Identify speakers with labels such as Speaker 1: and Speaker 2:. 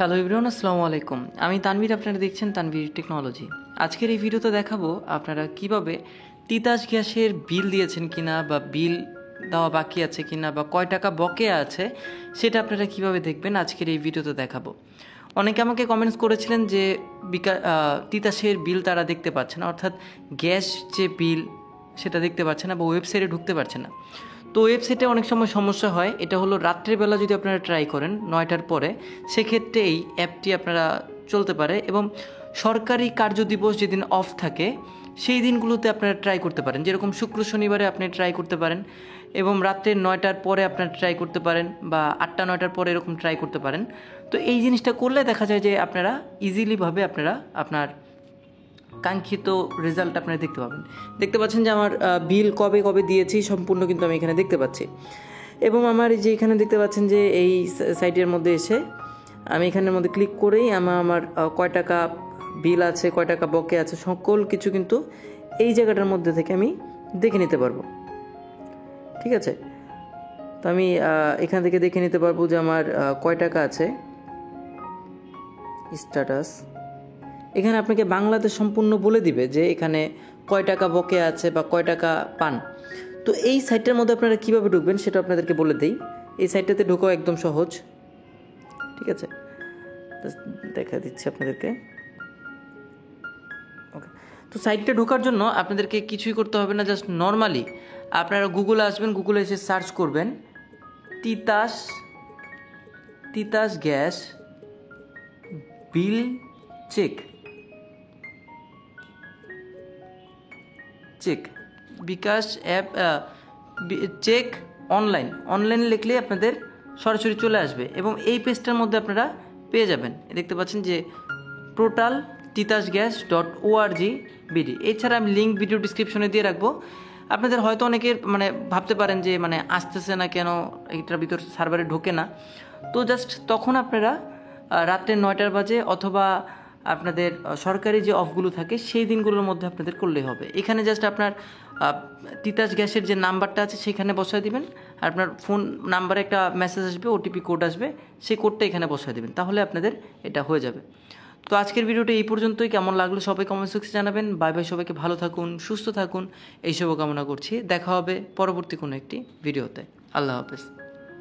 Speaker 1: Hello everyone, আসসালামু আলাইকুম। আমি তানভীর, আপনারা দেখছেন তানভীর টেকনোলজি। আজকের এই ভিডিওতে দেখাবো আপনারা কিভাবে তিতাস গ্যাসের বিল দিয়েছেন কিনা বা বিল দেওয়া বাকি আছে কিনা বা কয় টাকা বকেয়া আছে সেটা আপনারা কিভাবে দেখবেন আজকের এই ভিডিওতে দেখাবো। অনেকে আমাকে কমেন্টস করেছিলেন যে তিতাসের বিল তারা দেখতে পাচ্ছে না, অর্থাৎ গ্যাস যে বিল সেটা দেখতে পাচ্ছে না বা ওয়েবসাইটে ঢুকতে পারছে না। তো ওয়েবসাইটে অনেক সময় সমস্যা হয়, এটা হলো রাত্রেবেলা যদি আপনারা ট্রাই করেন 9টার পরে, সেক্ষেত্রে এই অ্যাপটি আপনারা চলতে পারে এবং সরকারি কার্যদিবস যেদিন অফ থাকে সেই দিনগুলোতে আপনারা ট্রাই করতে পারেন, যেরকম শুক্র শনিবারে আপনি ট্রাই করতে পারেন এবং রাত্রে 9টার পরে আপনারা ট্রাই করতে পারেন বা 8টা 9টার পরে এরকম ট্রাই করতে পারেন। তো এই জিনিসটা করলে দেখা যায় যে আপনারা ইজিলিভাবে আপনারা আপনার কাঙ্ক্ষিত রেজাল্ট আপনারা দেখতে পাচ্ছেন যে আমার বিল কবে কবে দিয়েছি সম্পূর্ণ কিন্তু আমি এখানে দেখতে পাচ্ছি। এবং আমার এই যে এখানে দেখতে পাচ্ছেন যে এই সাইটের মধ্যে এসে আমি এখানের মধ্যে ক্লিক করেই আমার কয় টাকা বিল আছে, কয় টাকা বকে আছে, সকল কিছু কিন্তু এই জায়গাটার মধ্যে থেকে আমি দেখে নিতে পারবো। ঠিক আছে, তো আমি এখান থেকে দেখে নিতে পারবো যে আমার কয় টাকা আছে। স্ট্যাটাস এখানে আপনাকে বাংলাতে সম্পূর্ণ বলে দিবে যে এখানে কয় টাকা বকে আছে বা কয় টাকা পান। তো এই সাইটটার মধ্যে আপনারা কীভাবে ঢুকবেন সেটা আপনাদেরকে বলে দেই। এই সাইটটাতে ঢোকাও একদম সহজ। ঠিক আছে, দেখা দিচ্ছি আপনাদেরকে। ওকে, তো সাইটটা ঢোকার জন্য আপনাদেরকে কিছুই করতে হবে না, জাস্ট নর্মালি আপনারা গুগলে আসবেন, গুগলে এসে সার্চ করবেন তিতাস গ্যাস বিল চেক বিকাশ অ্যাপ চেক অনলাইন লিখলে আপনাদের সরাসরি চলে আসবে এবং এই পেজটার মধ্যে আপনারা পেয়ে যাবেন। দেখতে পাচ্ছেন যে পোর্টাল titasgas.org বিডি। এছাড়া আমি লিঙ্ক ভিডিও ডিসক্রিপশনে দিয়ে রাখবো। আপনাদের হয়তো অনেকের ভাবতে পারেন যে আসতেছে না কেন, এটার ভিতর সার্ভারে ঢোকে না। তো জাস্ট তখন আপনারা রাত্রে 9টার বাজে অথবা আপনাদের সরকারি যে অফগুলো থাকে সেই দিনগুলোর মধ্যে আপনাদের করলেই হবে। এখানে জাস্ট আপনার তিতাস গ্যাসের যে নাম্বারটা আছে সেখানে বসায় দিবেন, আর আপনার ফোন নাম্বারে একটা মেসেজ আসবে, ওটিপি কোড আসবে, সেই কোডটা এখানে বসায় দিবেন, তাহলে আপনাদের এটা হয়ে যাবে। তো আজকের ভিডিওটা এই পর্যন্তই। কেমন লাগলো সবাই কমেন্ট সেকশনে জানাবেন। বাই বাই, সবাইকে ভালো থাকুন, সুস্থ থাকুন, এইসবও কামনা করছি। দেখা হবে পরবর্তী কোনো একটি ভিডিওতে। আল্লাহ হাফেজ।